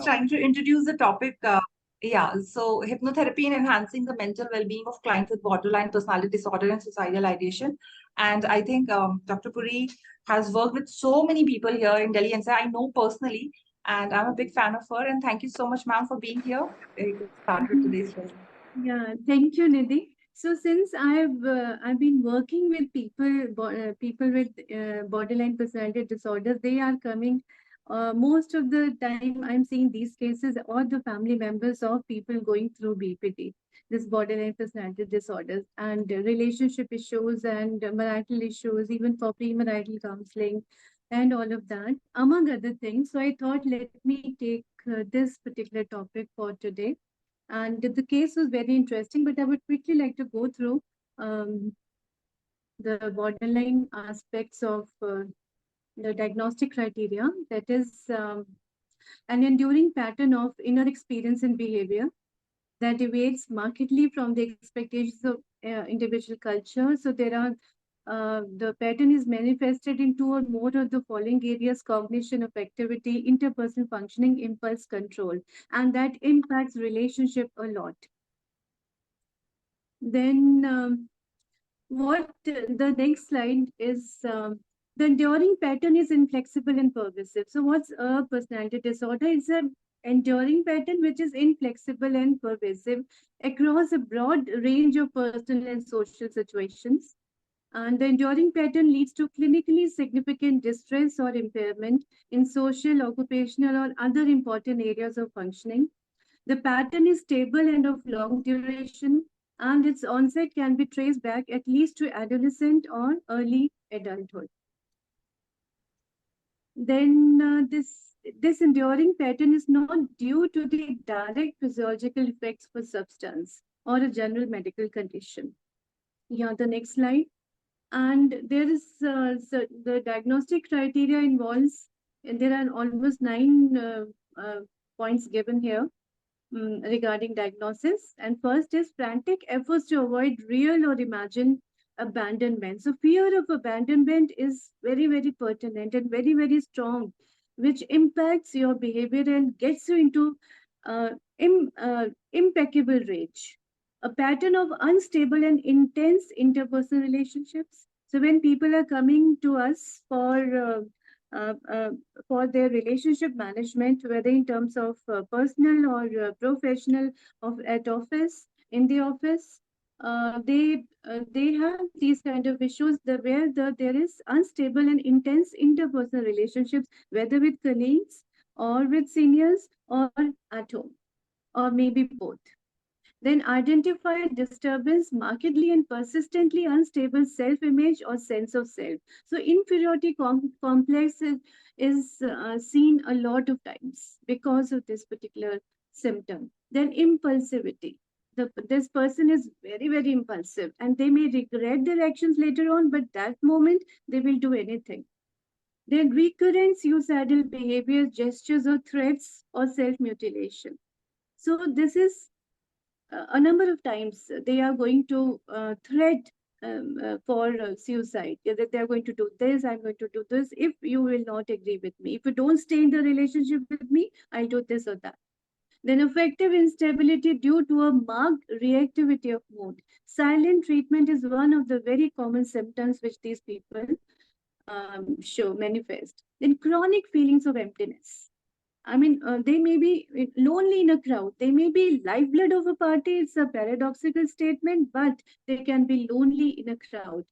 trying to introduce the topic. Yeah, so hypnotherapy and enhancing the mental well-being of clients with borderline personality disorder and suicidal ideation. And I think Dr. Puri has worked with so many people here in Delhi, and I know personally, and I'm a big fan of her. And thank you so much, ma'am, for being here. We can start with today's session. Yeah, thank you, Nidhi. So since I've been working with people with borderline personality disorders, they are coming. Most of the time, I'm seeing these cases or the family members of people going through BPD, this borderline personality disorders, and relationship issues and marital issues, even for premarital counseling, and all of that, among other things. So I thought, let me take this particular topic for today, and the case was very interesting, but I would quickly like to go through um, the borderline aspects of the diagnostic criteria. That is an enduring pattern of inner experience and behavior that deviates markedly from the expectations of individual culture. So there are the pattern is manifested in two or more of the following areas: cognition, affectivity, interpersonal functioning, impulse control, and that impacts relationship a lot. Then what the next slide is, the enduring pattern is inflexible and pervasive. So what's a personality disorder? It's an enduring pattern which is inflexible and pervasive across a broad range of personal and social situations. And the enduring pattern leads to clinically significant distress or impairment in social, occupational, or other important areas of functioning. The pattern is stable and of long duration, and its onset can be traced back at least to adolescent or early adulthood. Then this enduring pattern is not due to the direct physiological effects for substance or a general medical condition. Yeah, the next slide. And there is so the diagnostic criteria involves, and there are almost 9 uh, points given here regarding diagnosis. And first is frantic efforts to avoid real or imagined abandonment. So fear of abandonment is very, very pertinent and very, very strong, which impacts your behavior and gets you into impeccable rage. A pattern of unstable and intense interpersonal relationships. So when people are coming to us uh, uh, for their relationship management, whether in terms of personal or professional, of at office, in the office, they have these kind of issues where there is unstable and intense interpersonal relationships, whether with colleagues or with seniors or at home, or maybe both. Then identify disturbance, markedly and persistently unstable self-image or sense of self. So inferiority complex is seen a lot of times because of this particular symptom. Then impulsivity. This person is very, very impulsive, and they may regret their actions later on, but that moment they will do anything. Then recurrent suicidal behavior, gestures or threats or self-mutilation. So this is a number of times they are going to threat for suicide. Yeah, that they are going to do this, I'm going to do this if you will not agree with me. If you don't stay in the relationship with me, I'll do this or that. Then affective instability due to a marked reactivity of mood. Silent treatment is one of the very common symptoms which these people show, manifest. Then chronic feelings of emptiness. I mean, they may be lonely in a crowd. They may be lifeblood of a party. It's a paradoxical statement, but they can be lonely in a crowd.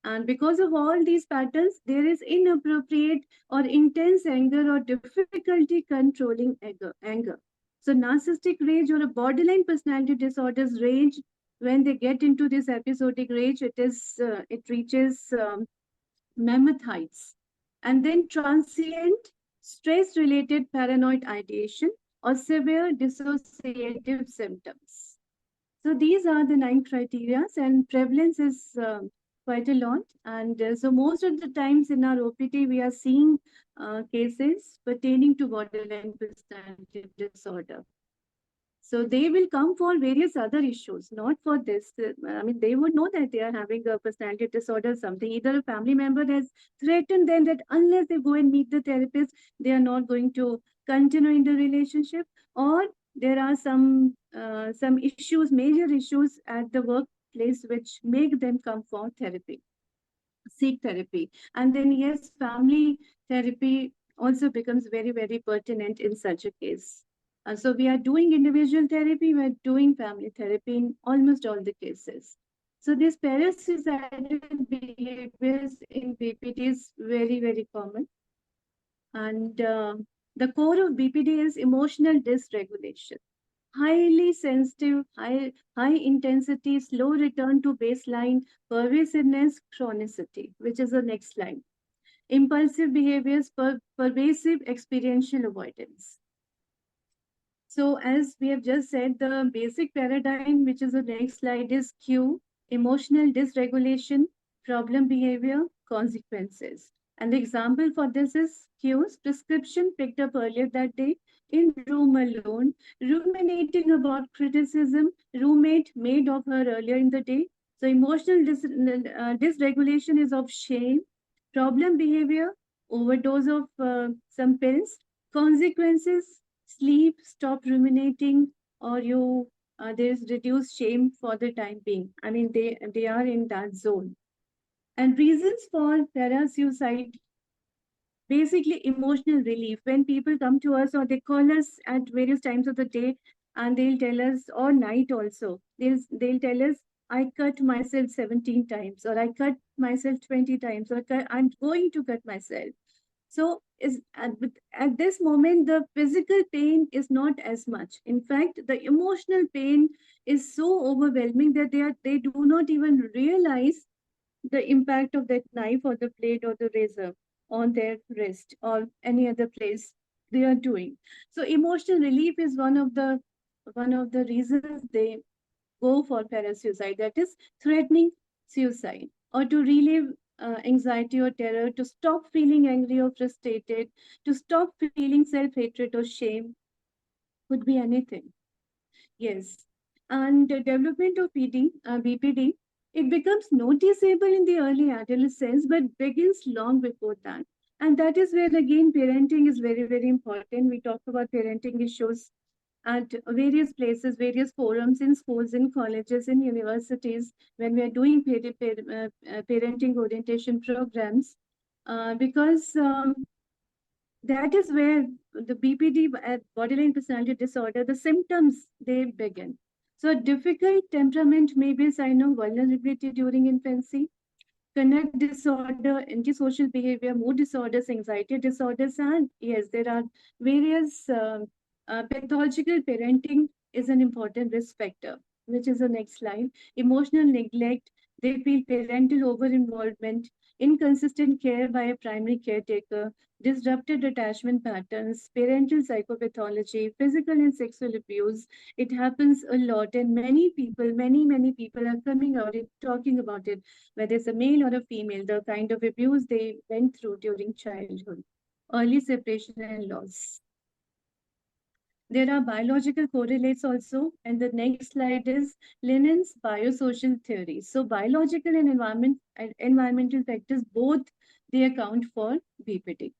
And because of all these patterns, there is inappropriate or intense anger or difficulty controlling anger. So, narcissistic rage or a borderline personality disorders rage, when they get into this episodic rage, it reaches mammoth heights. And then transient stress related paranoid ideation or severe dissociative symptoms. So these are the 9 criteria, and prevalence is quite a lot. And so most of the times in our OPT, we are seeing cases pertaining to borderline personality disorder. So they will come for various other issues, not for this. I mean, they would know that they are having a personality disorder, something. Either a family member has threatened them that unless they go and meet the therapist, they are not going to continue in the relationship, or there are some issues, major issues at the workplace which make them come for therapy, seek therapy. And then yes, family therapy also becomes very, very pertinent in such a case. So we are doing individual therapy, we're doing family therapy in almost all the cases. So this parasuicidal behaviors in BPD is very, very common. And the core of BPD is emotional dysregulation, highly sensitive, high intensity, slow return to baseline, pervasiveness, chronicity, which is the next slide. Impulsive behaviors, pervasive experiential avoidance. So as we have just said, the basic paradigm, which is the next slide, is Q, emotional dysregulation, problem behavior, consequences. And the example for this is Q's prescription picked up earlier that day in room alone, ruminating about criticism roommate made of her earlier in the day. So emotional dysregulation is of shame, problem behavior, overdose of some pills, consequences, sleep, stop ruminating, or you there's reduced shame for the time being. I mean, they are in that zone. And reasons for parasuicide, basically emotional relief. When people come to us or they call us at various times of the day, and they'll tell us, or night also, they'll tell us, I cut myself 17 times, or I cut myself 20 times, or I'm going to cut myself. So at this moment, the physical pain is not as much. In fact, the emotional pain is so overwhelming that they do not even realize the impact of that knife or the blade or the razor on their wrist or any other place they are doing. So emotional relief is one of the reasons they go for parasuicide, that is threatening suicide, or to relieve anxiety or terror, to stop feeling angry or frustrated, to stop feeling self-hatred or shame, could be anything. Yes. And the development of BPD, it becomes noticeable in the early adolescence, but begins long before that. And that is where, again, parenting is very, very important. We talk about parenting issues at various places, various forums in schools, in colleges, in universities, when we are doing parenting orientation programs, because that is where the BPD, borderline personality disorder, the symptoms, they begin. So difficult temperament may be a sign of vulnerability during infancy. Connect disorder, antisocial behavior, mood disorders, anxiety disorders, and yes, there are various pathological parenting is an important risk factor, which is the next slide. Emotional neglect, they feel parental over-involvement, inconsistent care by a primary caretaker, disrupted attachment patterns, parental psychopathology, physical and sexual abuse. It happens a lot, and many people, many people are coming out and talking about it, whether it's a male or a female, the kind of abuse they went through during childhood, early separation and loss. There are biological correlates also, and the next slide is Lennon's biosocial theory. So biological and environmental factors, both they account for BPD.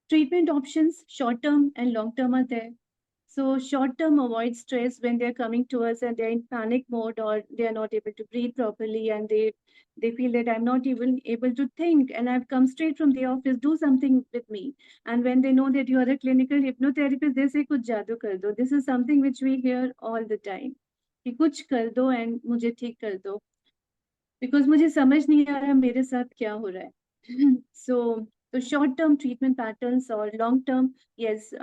Treatment options, short-term and long-term, are there. So short-term avoid stress when they're coming to us and they're in panic mode, or they're not able to breathe properly, and they feel that I'm not even able to think, and I've come straight from the office, do something with me. And when they know that you are a clinical hypnotherapist, they say, kuch jadoo kar do. This is something which we hear all the time. कि कुछ कर दो and मुझे ठीक कर दो, because मुझे समझ नहीं आ रहा मेरे साथ क्या हो रहा है. So short-term treatment patterns or long-term, yes,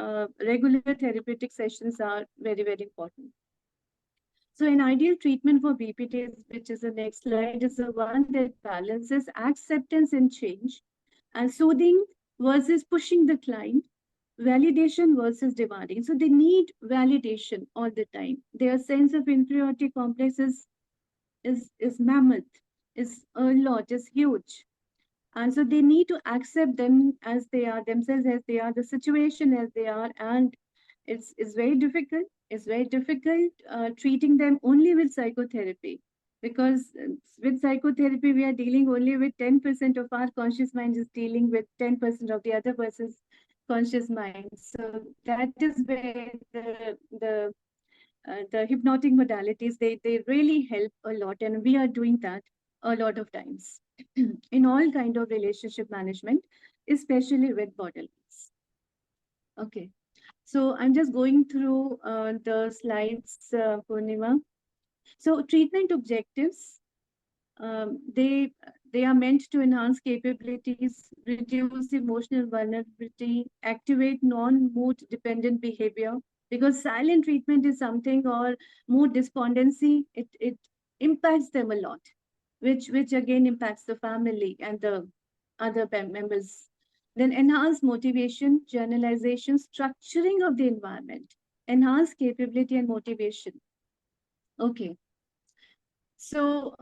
regular therapeutic sessions are very, very important. So an ideal treatment for BPD, which is the next slide, is the one that balances acceptance and change, and soothing versus pushing the client, validation versus demanding. So they need validation all the time. Their sense of inferiority complex is mammoth, is a lot, is huge. And so they need to accept them as they are, themselves as they are, the situation as they are. And it's very difficult. It's very difficult treating them only with psychotherapy, because with psychotherapy, we are dealing only with 10% of our conscious mind is dealing with 10% of the other person's conscious mind. So that is where the hypnotic modalities, they really help a lot, and we are doing that a lot of times in all kind of relationship management, especially with borderlines. Okay, so I'm just going through the slides, Purnima. So treatment objectives, they are meant to enhance capabilities, reduce emotional vulnerability, activate non-mood dependent behavior. Because silent treatment is something, or mood despondency, it impacts them a lot, which again impacts the family and the other members. Then enhance motivation, generalization, structuring of the environment, enhance capability and motivation. Okay, so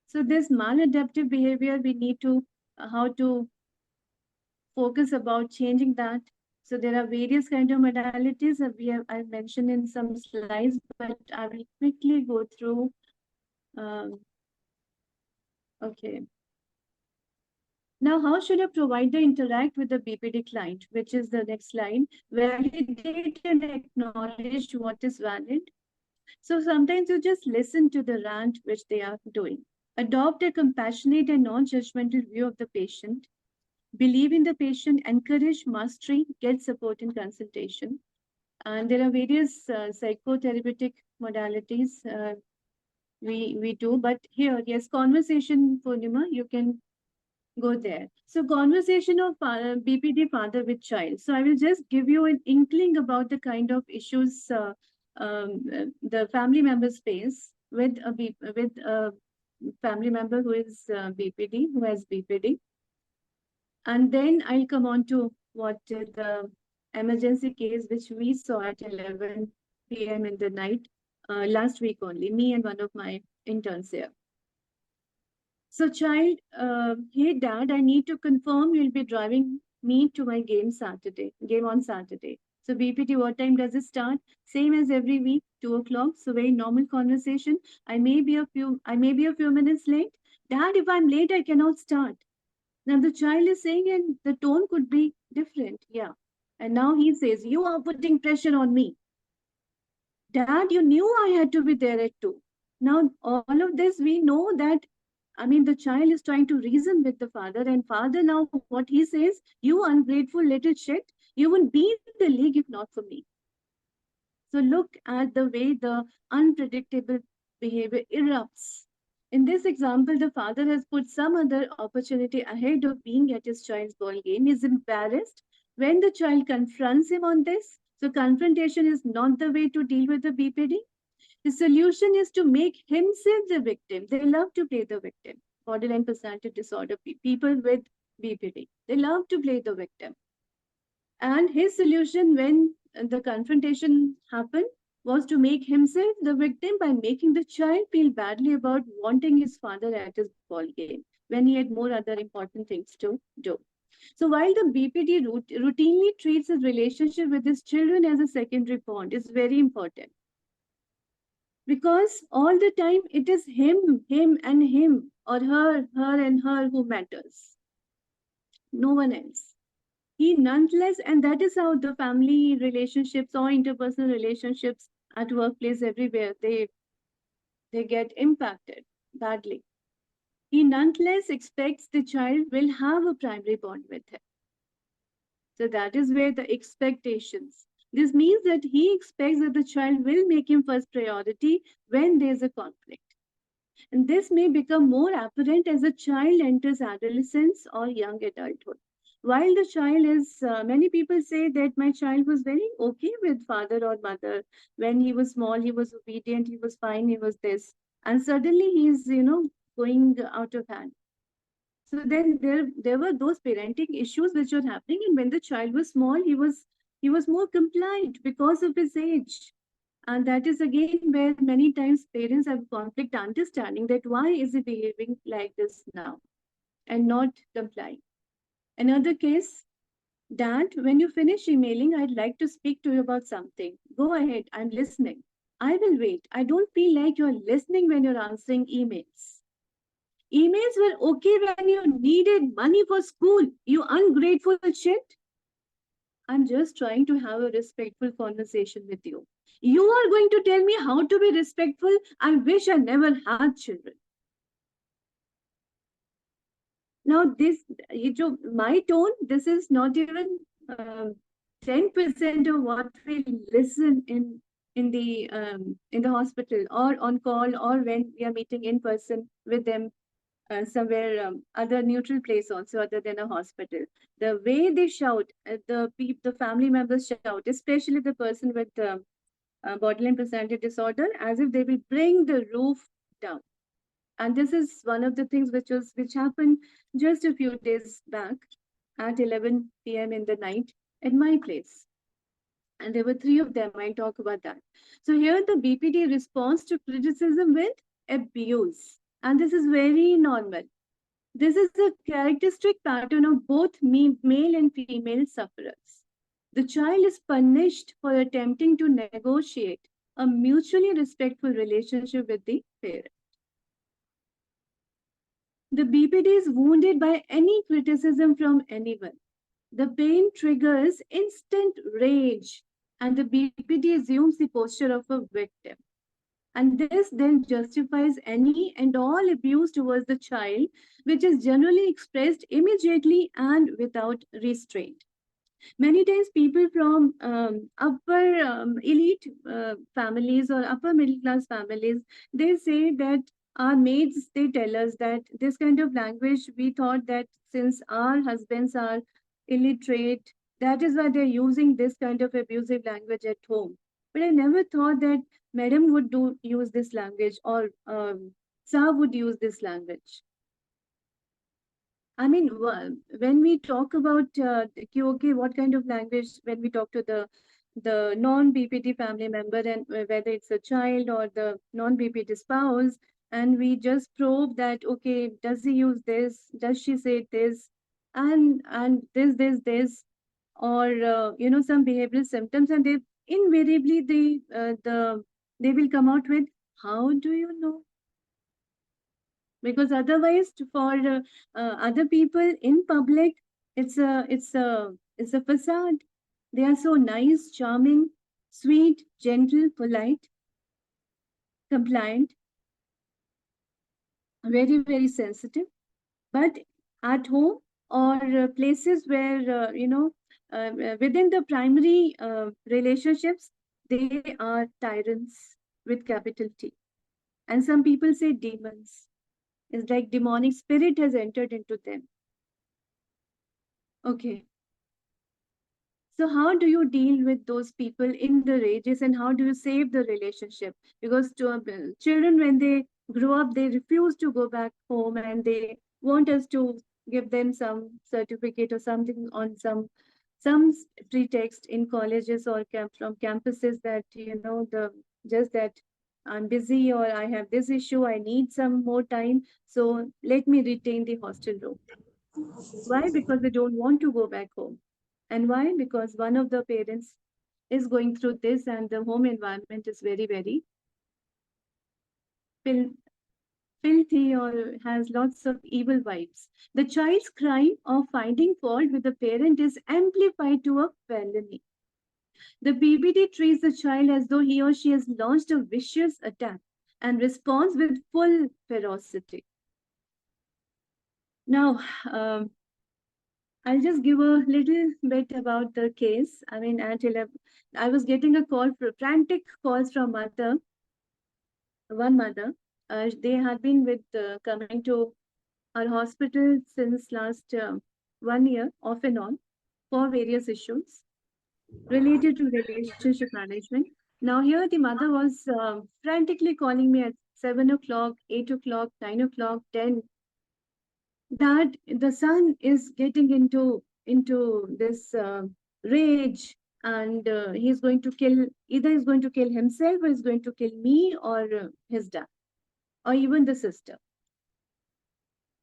so this maladaptive behavior, we need to how to focus about changing that. So there are various kind of modalities that I've mentioned in some slides, but I will quickly go through. Okay. Now, how should a provider interact with the BPD client, which is the next line? Validate and acknowledge what is valid. So sometimes you just listen to the rant which they are doing. Adopt a compassionate and non-judgmental view of the patient. Believe in the patient, encourage mastery, get support in consultation. And there are various psychotherapeutic modalities we do. But here, yes, conversation, Purnima, you can go there. So conversation of BPD father with child. So I will just give you an inkling about the kind of issues the family members face with a family member who is BPD, who has BPD. And then I'll come on to what the emergency case which we saw at 11 p.m. in the night last week only, me and one of my interns here. So child, hey dad, I need to confirm you'll be driving me to my game on Saturday. So BPT, what time does it start? Same as every week, 2 o'clock. So very normal conversation. I may be a few minutes late. Dad, if I'm late, I cannot start. Now the child is saying, and the tone could be different. Yeah. And now he says, you are putting pressure on me. Dad, you knew I had to be there at 2. Now, all of this, we know that, I mean, the child is trying to reason with the father, and father now, what he says, you ungrateful little shit, you wouldn't be in the league if not for me. So look at the way the unpredictable behavior erupts. In this example, the father has put some other opportunity ahead of being at his child's ball game. He's embarrassed when the child confronts him on this. So confrontation is not the way to deal with the BPD. The solution is to make himself the victim. They love to play the victim. Borderline personality disorder, people with BPD, they love to play the victim. And his solution when the confrontation happened was to make himself the victim by making the child feel badly about wanting his father at his ball game when he had more other important things to do. So while the BPD routinely treats his relationship with his children as a secondary bond, is very important. Because all the time it is him and him, or her and her who matters. No one else. He nonetheless, and that is how the family relationships or interpersonal relationships at workplace everywhere, they get impacted badly. He nonetheless expects the child will have a primary bond with him. So that is where the expectations. This means that he expects that the child will make him first priority when there's a conflict. And this may become more apparent as a child enters adolescence or young adulthood. While the child is, many people say that my child was very okay with father or mother. When he was small, he was obedient, he was fine, he was this. And suddenly he's, going out of hand. So then there were those parenting issues which were happening. And when the child was small, he was more compliant because of his age. And that is again where many times parents have conflict understanding that why is he behaving like this now and not complying. Another case, Dad, when you finish emailing, I'd like to speak to you about something. Go ahead, I'm listening. I will wait. I don't feel like you're listening when you're answering emails. Emails were okay when you needed money for school, you ungrateful shit. I'm just trying to have a respectful conversation with you. You are going to tell me how to be respectful? I wish I never had children. Now, my tone, this is not even 10% of what we listen in the hospital or on call or when we are meeting in person with them somewhere other neutral place also other than a hospital. The way they shout, the family members shout, especially the person with borderline personality disorder, as if they will bring the roof down. And this is one of the things which happened just a few days back at 11 p.m. in the night at my place. And there were three of them. I'll talk about that. So here the BPD responds to criticism with abuse. And this is very normal. This is a characteristic pattern of both male and female sufferers. The child is punished for attempting to negotiate a mutually respectful relationship with the parent. The BPD is wounded by any criticism from anyone. The pain triggers instant rage, and the BPD assumes the posture of a victim. And this then justifies any and all abuse towards the child, which is generally expressed immediately and without restraint. Many times, people from upper elite families or upper middle class families, they say that our maids, they tell us that this kind of language, we thought that since our husbands are illiterate, that is why they're using this kind of abusive language at home. But I never thought that madam would use this language or sir would use this language. I mean, when we talk about okay, what kind of language when we talk to the non-BPT family member and whether it's a child or the non-BPT spouse, and we just probe that okay, does he use this? Does she say this? And this, or some behavioral symptoms, and they invariably they will come out with, how do you know? Because otherwise for other people in public, it's a facade. They are so nice, charming, sweet, gentle, polite, compliant, very very sensitive, but at home or places where within the primary relationships, they are tyrants with capital T, and some people say demons. It's like demonic spirit has entered into them. Okay. So how do you deal with those people in the rages, and how do you save the relationship? Because children, when they grow up, they refuse to go back home and they want us to give them some certificate or something on some pretext in colleges or from campuses that, the just that I'm busy or I have this issue, I need some more time. So let me retain the hostel room. Why? Because they don't want to go back home. And why? Because one of the parents is going through this and the home environment is very, very filthy or has lots of evil vibes. The child's crime of finding fault with the parent is amplified to a felony. The BBD treats the child as though he or she has launched a vicious attack and responds with full ferocity. Now, I'll just give a little bit about the case. I mean, at 11, I was getting a call, frantic calls from one mother. They had been coming to our hospital since last 1 year, off and on, for various issues related to relationship management. Now, here the mother was frantically calling me at 7 o'clock, 8 o'clock, 9 o'clock, 10, that the son is getting into this rage, and he's going to kill, either he's going to kill himself or he's going to kill me or his dad or even the sister,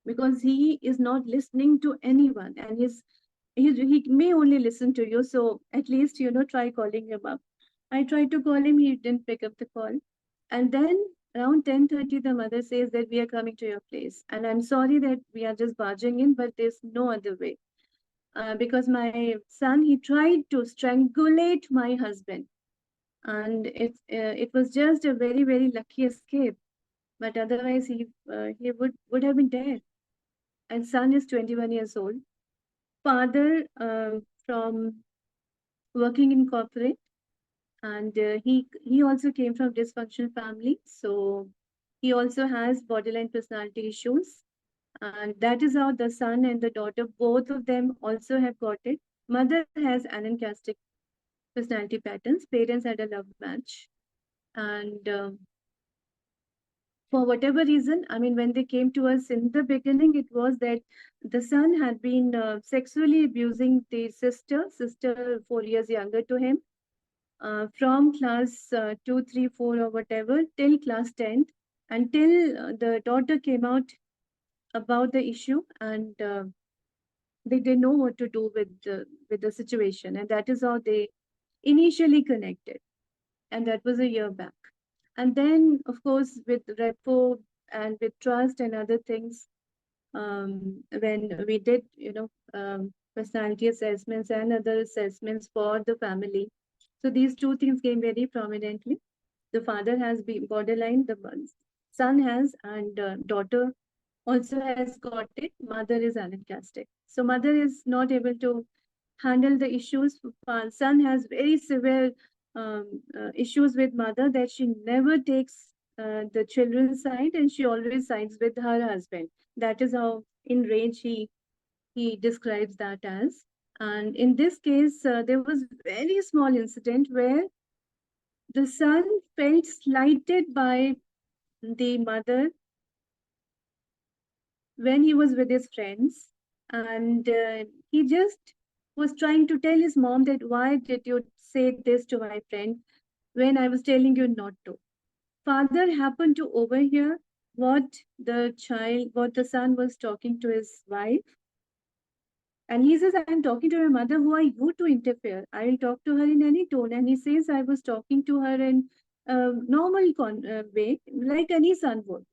because he is not listening to anyone, and he may only listen to you. So at least try calling him up. I tried to call him, he didn't pick up the call. And then around 10:30, the mother says that we are coming to your place. And I'm sorry that we are just barging in, but there's no other way. because my son, he tried to strangulate my husband, and it was just a very, very lucky escape. But otherwise, he would have been dead. And son is 21 years old. Father from working in corporate, and he also came from dysfunctional family, so he also has borderline personality issues, and that is how the son and the daughter, both of them also have got it. Mother has anancastic personality patterns. Parents had a love match, and for whatever reason, I mean, when they came to us in the beginning, it was that the son had been sexually abusing the sister 4 years younger to him, from class 2, 3, 4, or whatever, till class 10th, until the daughter came out about the issue, and they didn't know what to do with the situation, and that is how they initially connected, and that was a year back. And then, of course, with repo and with trust and other things, when we did, personality assessments and other assessments for the family, so these two things came very prominently. The father has been borderline, the son has, and daughter also has got it. Mother is anancastic. So mother is not able to handle the issues. Son has very severe issues with mother, that she never takes the children's side, and she always sides with her husband. That is how in rage he describes that as. And in this case, there was very small incident where the son felt slighted by the mother when he was with his friends, and he just was trying to tell his mom that, why did you say this to my friend when I was telling you not to. Father happened to overhear what the son was talking to his wife, and he says, I'm talking to my mother, who are you to interfere? I will talk to her in any tone. And he says, I was talking to her in a normal way, like any son would.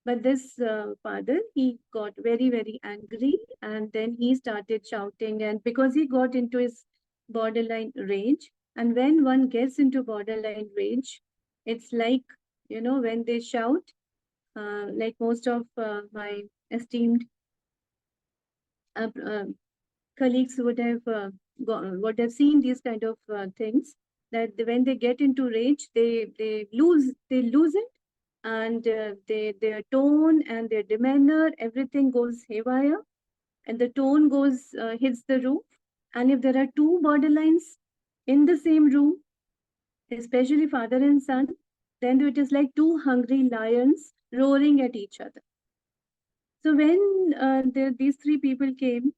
But this father, he got very, very angry, and then he started shouting. And because he got into his borderline rage, and when one gets into borderline rage, it's like, when they shout, like most of my esteemed uh, uh, colleagues would have seen these kind of things, that when they get into rage, they lose it, and their tone and their demeanor, everything goes haywire, and the tone goes hits the roof. And if there are two borderlines in the same room, especially father and son, then it is like two hungry lions roaring at each other. So when these three people came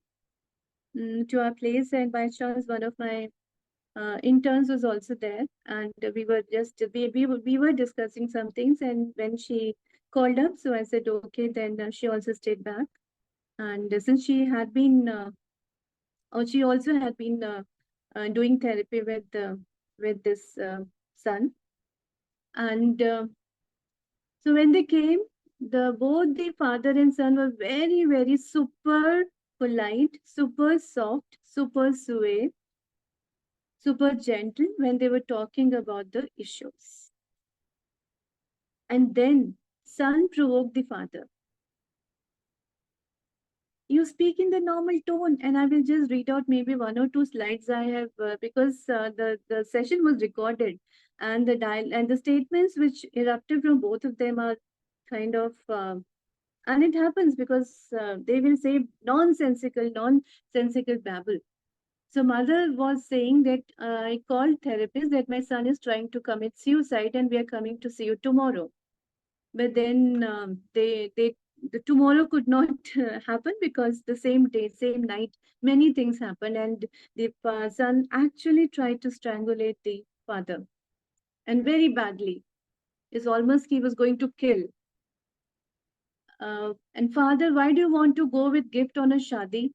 to our place, and by chance one of my interns was also there, and we were discussing some things, and when she called up, so I said okay, then she also stayed back. And since she also had been doing therapy with this son, and so when they came, both the father and son were very, very super polite, super soft, super sweet, super gentle when they were talking about the issues. And then son provoked the father. You speak in the normal tone, and I will just read out maybe one or two slides I have, because the session was recorded, and the statements which erupted from both of them are kind of and it happens because they will say nonsensical babble. So mother was saying that I called therapist that my son is trying to commit suicide, and we are coming to see you tomorrow. But then the tomorrow could not happen, because the same day, same night, many things happened, and the son actually tried to strangulate the father, and very badly. It's almost he was going to kill. And father, why do you want to go with gift on a shadi?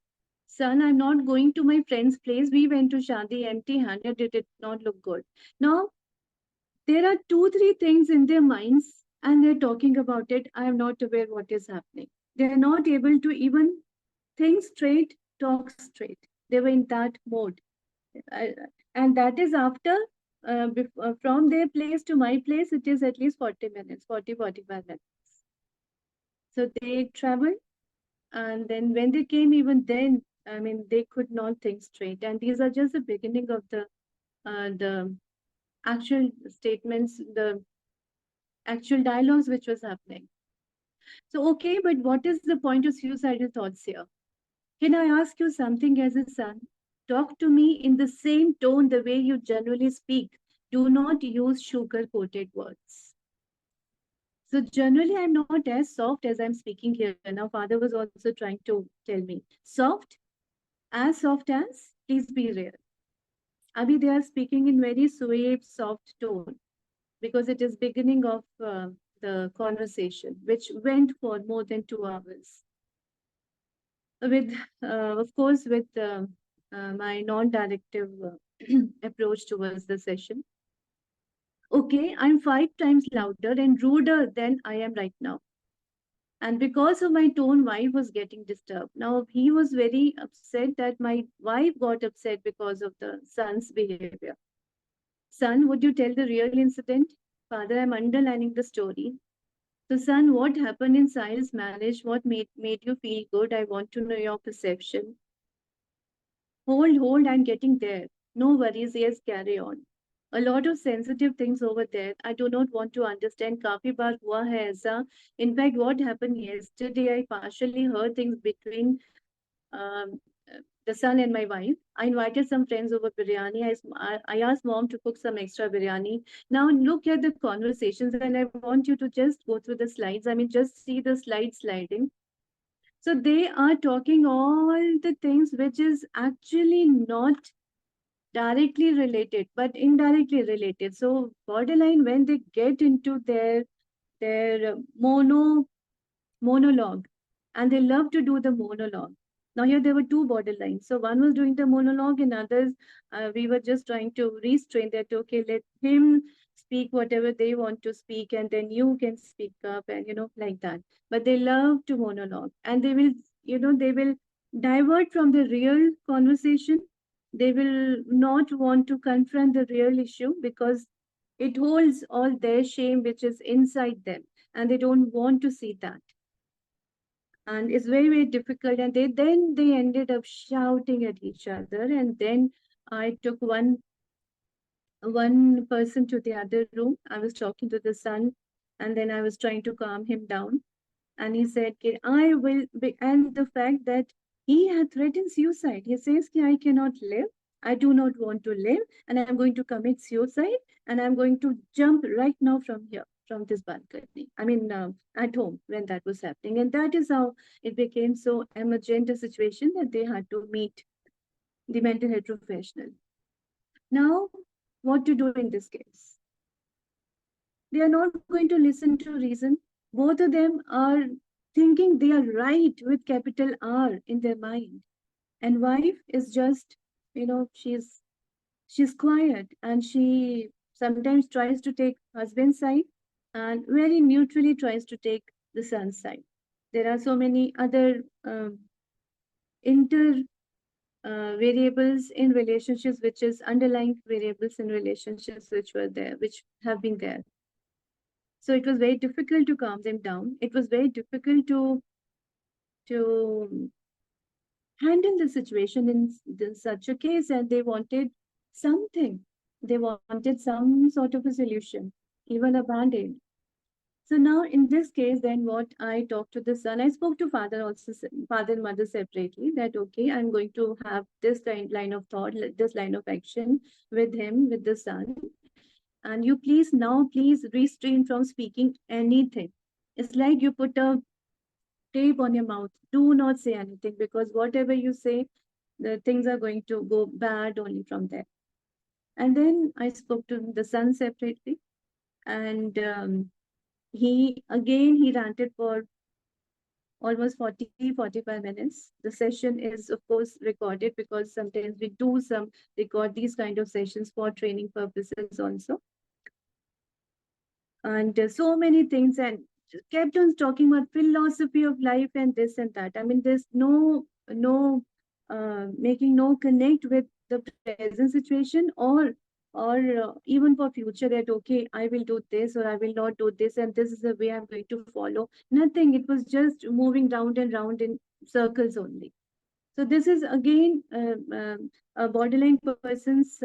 Son, I'm not going to my friend's place. We went to shadi empty-handed. It did not look good. Now, there are 2, 3 things in their minds, and they're talking about it. I am not aware what is happening. They're not able to even think straight talk straight. They were in that mode. I- and that is after, from their place to my place, it is at least 40 minutes, 45 minutes. So they traveled, and then when they came, even then, I mean, they could not think straight. And these are just the beginning of the actual statements, the actual dialogues which was happening. So, okay, but what is the point of suicidal thoughts here? Can I ask you something as a son? Talk to me in the same tone the way you generally speak. Do not use sugar coated words. So, generally, I'm not as soft as I'm speaking here. Now, father was also trying to tell me soft, soft as, please be real. Abhi, they are speaking in very sweet, soft tone because it is beginning of the conversation, which went for more than 2 hours. With, of course, with my non-directive approach towards the session. Okay, I'm 5 times louder and ruder than I am right now. And because of my tone, wife was getting disturbed. Now he was very upset that my wife got upset because of the son's behavior. Son, would you tell the real incident? Father, I'm underlining the story. So, son, what happened in Sahil's marriage? What made you feel good? I want to know your perception. Hold, I'm getting there. No worries, yes, carry on. A lot of sensitive things over there. I do not want to understand. Kafi baar hua hai aisa. In fact, what happened yesterday, I partially heard things between um, the son and my wife. I invited some friends over biryani. I asked mom to cook some extra biryani. Now look at the conversations, and I want you to just go through the slides. I mean, just see the slides sliding. So they are talking all the things which is actually not directly related, but indirectly related. So borderline, when they get into their monologue, and they love to do the monologue. Now here there were two borderlines. So one was doing the monologue, and others, we were just trying to restrain that. Okay, let him speak whatever they want to speak, and then you can speak up, and like that. But they love to monologue, and they will divert from the real conversation. They will not want to confront the real issue because it holds all their shame which is inside them, and they don't want to see that, and it's very very difficult, and they ended up shouting at each other. And then I took one person to the other room. I was talking to the son, and then I was trying to calm him down, and he said, "Ki I will be," and the fact that he had threatened suicide. He says, "Ki I cannot live, I do not want to live, and I'm going to commit suicide, and I'm going to jump right now from here, from this balcony." I mean, at home when that was happening. And that is how it became so emergent a situation that they had to meet the mental health professional. Now, what to do in this case? They are not going to listen to reason. Both of them are thinking they are right with capital R in their mind. And wife is just, she's quiet, and she sometimes tries to take husband's side and very neutrally tries to take the son's side. There are so many other inter variables in relationships, which is underlying variables in relationships which were there, which have been there. So it was very difficult to calm them down. It was very difficult to handle the situation in such a case, and they wanted something. They wanted some sort of a solution, even a band-aid. So now in this case, then what I talked to the son, I spoke to father also, father and mother separately, that okay, I'm going to have this line of thought, this line of action with him, with the son. And you please restrain from speaking anything. It's like you put a tape on your mouth. Do not say anything, because whatever you say, the things are going to go bad only from there. And then I spoke to the son separately, and he ranted for almost 45 minutes. The session is of course recorded, because sometimes we do record these kind of sessions for training purposes also. And so many things, and kept on talking about philosophy of life and this and that. I mean, there's no making no connect with the present situation, or even for future, that okay, I will do this or I will not do this, and this is the way I'm going to follow. Nothing. It was just moving round and round in circles only. So this is again a borderline person's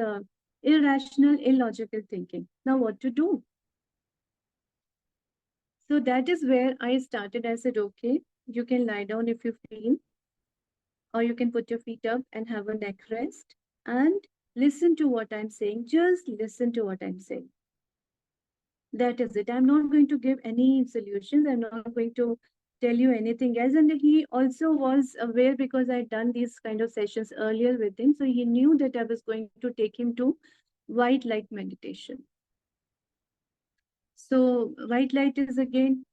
irrational, illogical thinking. Now, what to do? So that is where I started. I said, okay, you can lie down if you feel, or you can put your feet up and have a neck rest and listen to what I'm saying. Just listen to what I'm saying. That is it. I'm not going to give any solutions. I'm not going to tell you anything else. And he also was aware, because I'd done these kind of sessions earlier with him. So he knew that I was going to take him to white light meditation. So white light is again,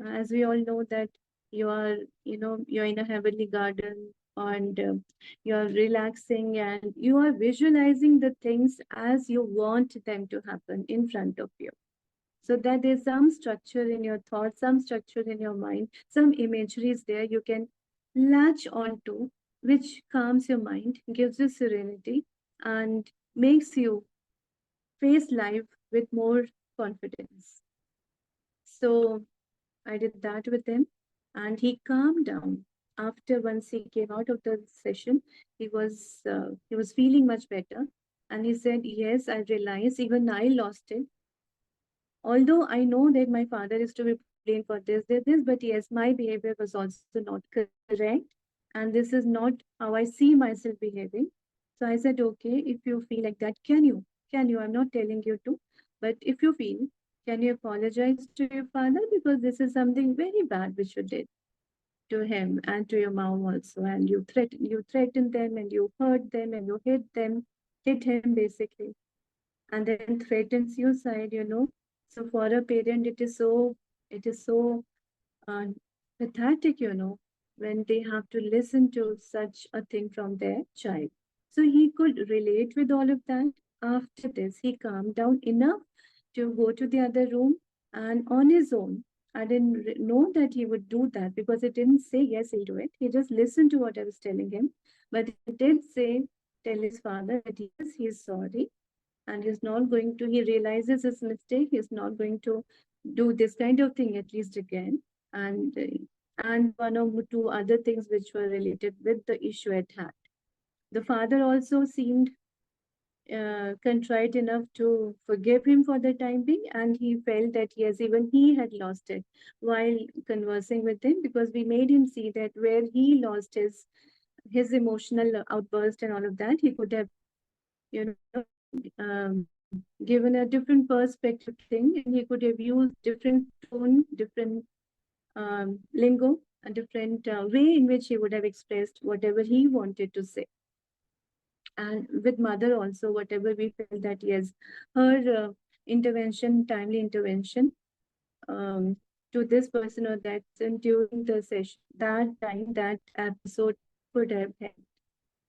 as we all know, that you are, you're in a heavenly garden, and you're relaxing and you are visualizing the things as you want them to happen in front of you. So that there's some structure in your thoughts, some structure in your mind, some imagery is there you can latch onto, which calms your mind, gives you serenity, and makes you face life with more confidence. So I did that with him, and he calmed down. After, once he came out of the session, he was feeling much better, and he said, "Yes, I realized even I lost it. Although I know that my father is to be blamed for this, but yes, my behavior was also not correct, and this is not how I see myself behaving." So I said, "Okay, if you feel like that, can you? I'm not telling you to, but if you feel, can you apologize to your father, because this is something very bad which you did to him and to your mom also, and you threatened them and you hurt them and you hit him basically, and then threatened suicide. So for a parent, it is so uh, pathetic, when they have to listen to such a thing from their child." So he could relate with all of that. After this, he calmed down enough to go to the other room, and on his own. I didn't know that he would do that, because he didn't say, yes, he'll do it. He just listened to what I was telling him. But he did tell his father that yes, he's sorry, and he realizes his mistake. He's not going to do this kind of thing at least again. And one or two other things which were related with the issue at hand. The father also seemed contrite enough to forgive him for the time being, and he felt that yes, even he had lost it while conversing with him, because we made him see that where he lost his emotional outburst and all of that, he could have, given a different perspective thing, and he could have used different tone, different lingo, a different way in which he would have expressed whatever he wanted to say. And with mother also, whatever we felt that yes, her intervention, timely intervention, to this person or that person during the session, that time, that episode could have helped.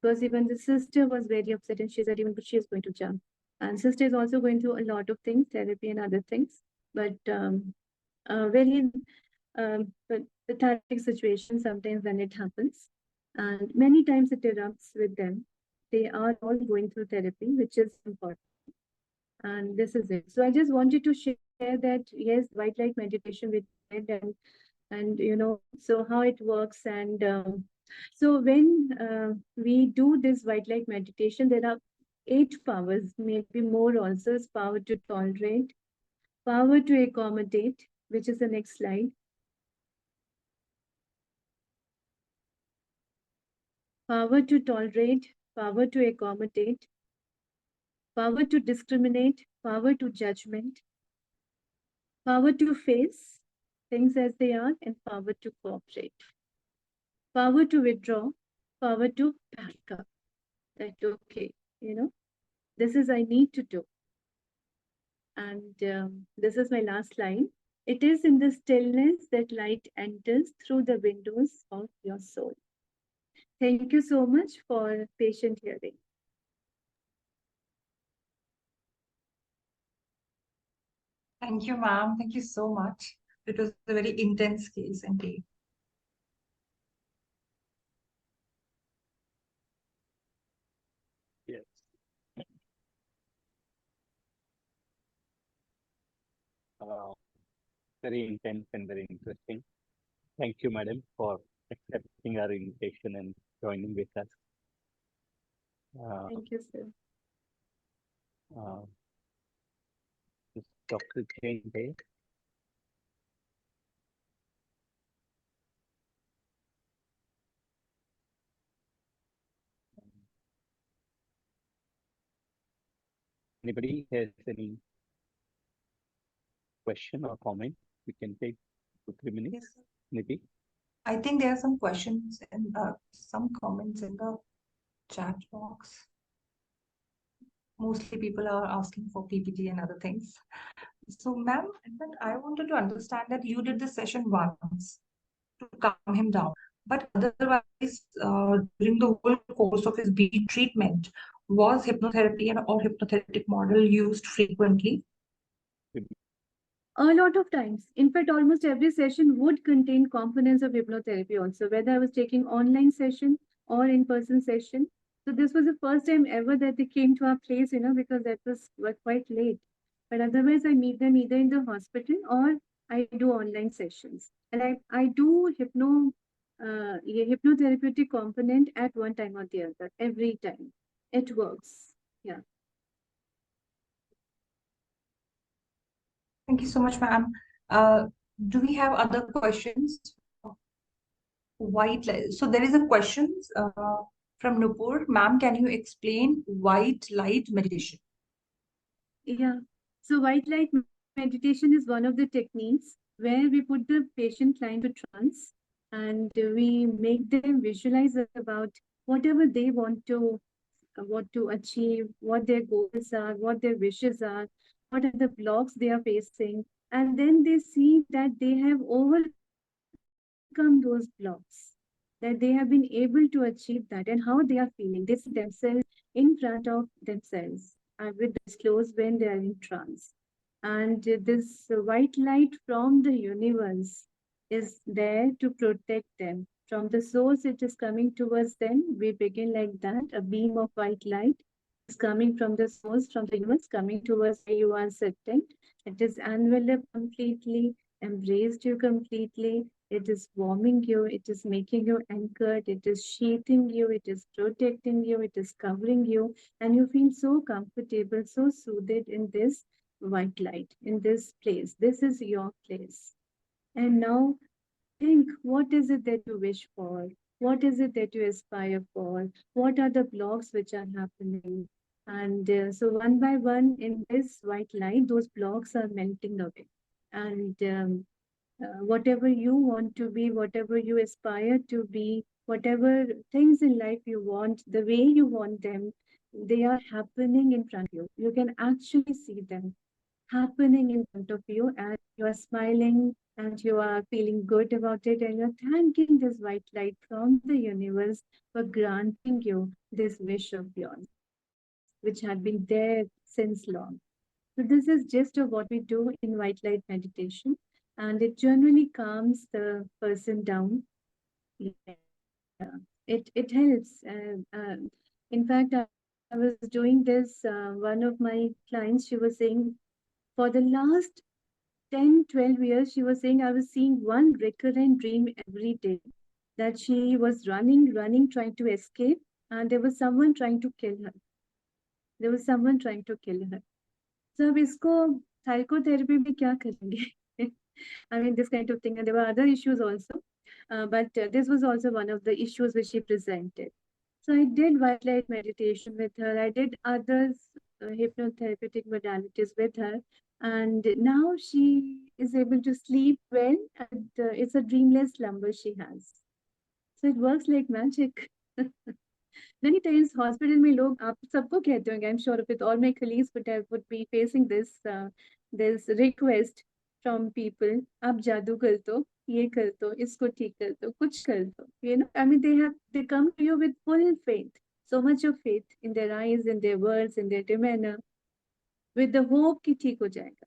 Because even the sister was very upset, and she said even she is going to jump. And sister is also going through a lot of things, therapy and other things, but very pathetic situation sometimes when it happens. And many times it erupts with them. They are all going through therapy, which is important. And this is it. So I just wanted to share that, yes, white light meditation we did, and so how it works. And so when we do this white light meditation, there are 8 powers, maybe more also. Is power to tolerate, power to accommodate, which is the next slide. Power to tolerate, power to accommodate, power to discriminate, power to judgment, power to face things as they are, and power to cooperate. Power to withdraw, power to back up. That okay, this is I need to do. And this is my last line. It is in the stillness that light enters through the windows of your soul. Thank you so much for patient hearing. Thank you, ma'am. Thank you so much. It was a very intense case indeed. very intense and very interesting. Thank you, madam, for accepting our invitation and joining with us. Thank you, sir. Is Dr. Jain there? Anybody has any question or comment? We can take 2-3 minutes, Yes, sir. maybe. I think there are some questions and some comments in the chat box. Mostly people are asking for PPT and other things. So, ma'am, but I wanted to understand that you did this session once to calm him down, but otherwise, during the whole course of his BD treatment, was hypnotherapy and or hypnotherapeutic model used frequently? A lot of times. In fact, almost every session would contain components of hypnotherapy also, whether I was taking online session or in-person session. So this was the first time ever that they came to our place, because that was quite late. But otherwise, I meet them either in the hospital or I do online sessions. And I do hypnotherapeutic component at one time or the other, every time. It works. Yeah. Thank you so much, ma'am. Do we have other questions? White light. So there is a question from Nupur. Ma'am, can you explain white light meditation? Yeah. So white light meditation is one of the techniques where we put the patient client to trance and we make them visualize about whatever they want to achieve, what their goals are, what their wishes are, what are the blocks they are facing, and then they see that they have overcome those blocks, that they have been able to achieve that, and how they are feeling. They see themselves in front of themselves with their eyes closed when they are in trance. And this white light from the universe is there to protect them. From the source, it is coming towards them. We begin like that. A beam of white light is coming from the source, from the universe, coming towards where you are sitting. It is enveloped completely, embraced you completely. It is warming you. It is making you anchored. It is sheathing you. It is protecting you. It is covering you. And you feel so comfortable, so soothed in this white light, in this place. This is your place. And now think, what is it that you wish for? What is it that you aspire for? What are the blocks which are happening? And so one by one in this white light, those blocks are melting away. And whatever you want to be, whatever you aspire to be, whatever things in life you want, the way you want them, they are happening in front of you. You can actually see them happening in front of you, and you are smiling and you are feeling good about it, and you're thanking this white light from the universe for granting you this wish of yours, which had been there since long. So this is just of what we do in white light meditation, and it generally calms the person down. Yeah, it helps. In fact, I was doing this. One of my clients, she was saying, for the last 10, 12 years, she was saying, I was seeing one recurrent dream every day that she was running, trying to escape, and there was someone trying to kill her. There was someone trying to kill her. So, अब इसको psychotherapy में क्या करेंगे? I mean, this kind of thing. And there were other issues also. But this was also one of the issues which she presented. So I did white light meditation with her. I did other hypnotherapeutic modalities with her. And now she is able to sleep well. And it's a dreamless slumber she has. So it works like magic. Many times hospital में लोग आप सबको कहते होंगे, I'm sure with all my colleagues would be facing this request from people, आप जादू कर दो, ये कर दो, इसको ठीक कर दो, कुछ कर दो. I mean, they come to you with full faith, so much of faith in their eyes, in their words, in their demeanor, with the hope कि ठीक हो जाएगा,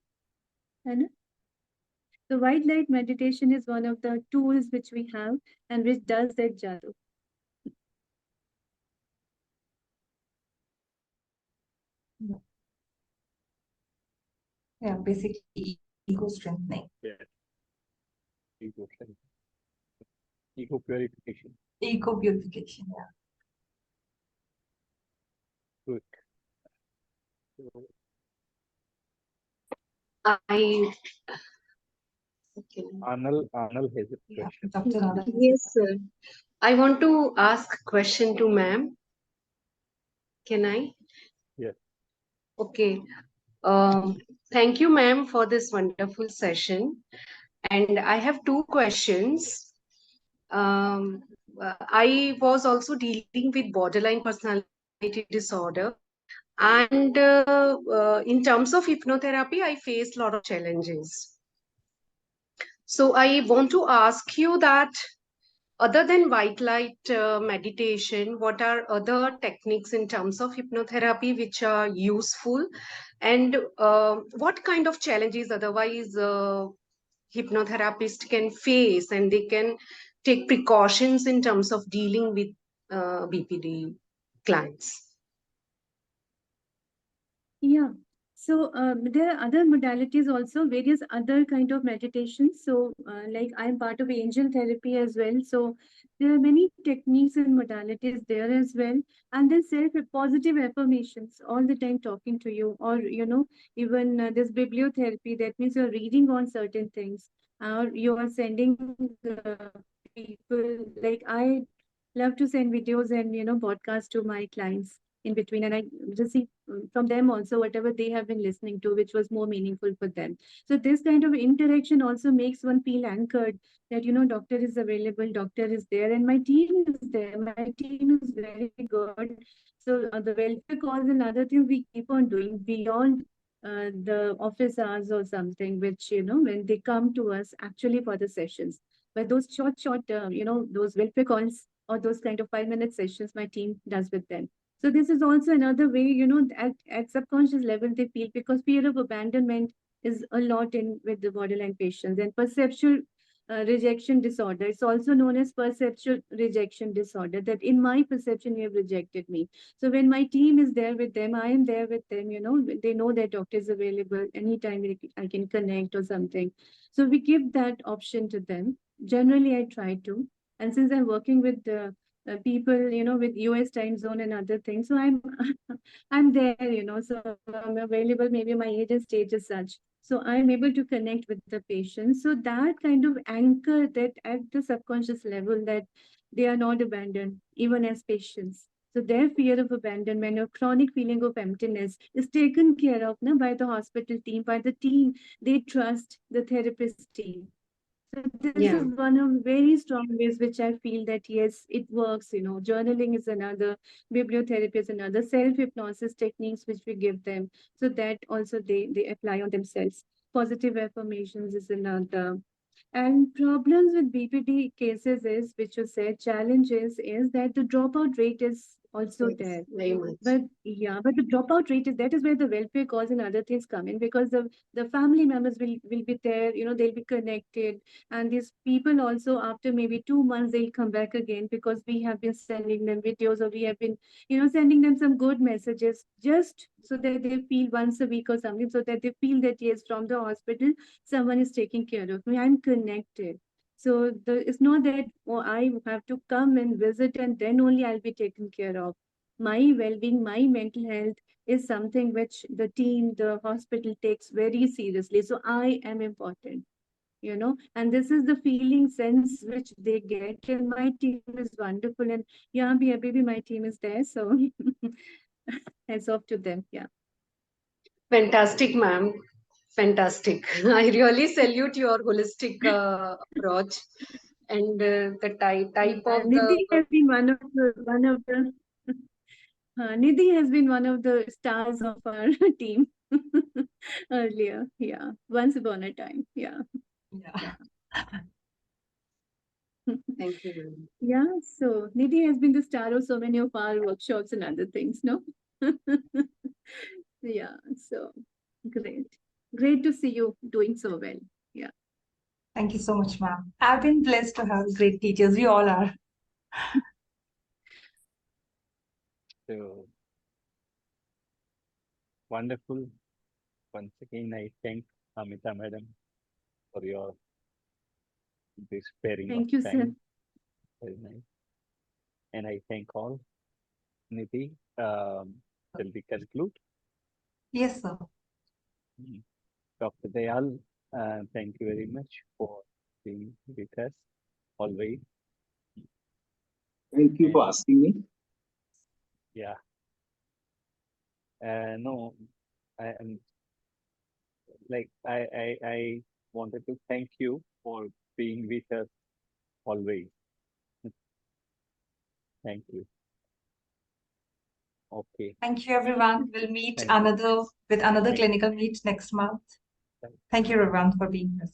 है ना? So white light meditation is one of the tools which we have and which does that jadoo. Yeah, basically ego strengthening. Yeah. Ego strength. Ego purification. Ego purification, yeah. Good. So, I okay. Anil has a Yeah, question. Dr. Radha. Yes, sir. I want to ask a question to ma'am. Can I? Yes. Okay. Um, Thank you, ma'am, for this wonderful session. And I have two questions. I was also dealing with borderline personality disorder. And in terms of hypnotherapy, I faced a lot of challenges. So I want to ask you that other than white light meditation, what are other techniques in terms of hypnotherapy which are useful? And what kind of challenges otherwise hypnotherapist can face and they can take precautions in terms of dealing with BPD clients? Yeah. So there are other modalities also, various other kind of meditations. So like I'm part of angel therapy as well. So there are many techniques and modalities there as well. And then positive affirmations all the time talking to you, or even this bibliotherapy. That means you're reading on certain things, or you are sending uh, people. Like I love to send videos and podcasts to my clients in between, and I receive from them also whatever they have been listening to, which was more meaningful for them. So this kind of interaction also makes one feel anchored, that doctor is available, doctor is there, and my team is there, my team is very good. So the welfare calls and other things we keep on doing beyond the office hours or something, which when they come to us actually for the sessions. But those short those welfare calls or those kind of 5-minute sessions my team does with them. So this is also another way, at subconscious level they feel, because fear of abandonment is a lot in with the borderline patients, and perceptual rejection disorder. It's also known as perceptual rejection disorder. That in my perception you have rejected me. So when my team is there with them, I am there with them. They know that doctor is available anytime I can connect or something. So we give that option to them. Generally, I try to. And since I'm working with people, with US time zone and other things. So I'm I'm there, so I'm available. Maybe my age and stage is such. So I'm able to connect with the patient. So that kind of anchor that at the subconscious level, that they are not abandoned, even as patients. So their fear of abandonment or chronic feeling of emptiness is taken care of by the hospital team, by the team. They trust the therapist team. So this Yeah. is one of very strong ways which I feel that yes, it works. Journaling is another, bibliotherapy is another, self-hypnosis techniques which we give them. So that also they apply on themselves. Positive affirmations is another. And problems with BPD cases is, which you said, challenges is that the dropout rate is also Yes, there. very much. But yeah, but the dropout rate is, that is where the welfare calls and other things come in, because the family members will be there, they'll be connected. And these people also, after maybe 2 months, they'll come back again, because we have been sending them videos, or we have been, sending them some good messages, just so that they feel once a week or something, so that they feel that yes, from the hospital, someone is taking care of me. I'm connected. So it's not that, oh, I have to come and visit and then only I'll be taken care of. My well-being, my mental health is something which the team, the hospital takes very seriously. So I am important, and this is the feeling sense which they get. And my team is wonderful. And yeah, baby, my team is there. So heads off to them. Yeah. Fantastic, ma'am. Fantastic. I really salute your holistic approach and the type of the. Nidhi has been one of the Nidhi has been one of the stars of our team earlier. Yeah, once upon a time. Yeah. Yeah. Thank you, ma'am. Yeah, so Nidhi has been the star of so many of our workshops and other things, no? Yeah, so great. Great to see you doing so well. Yeah. Thank you so much, ma'am. I've been blessed to have great teachers. We all are. So wonderful. Once again, I thank Amita madam, for your this sparing of Thank you, sir. time. Very nice. And I thank all. Nidhi, shall we conclude? Yes, sir. Dr. Dayal, thank you very much for being with us always. Thank you for asking me. Yeah. No, I am like I wanted to thank you for being with us always. Thank you. Okay. Thank you, everyone. We'll meet Thank you. with another Thank you. clinical meet next month. Thank you. Thank you, everyone, for being here.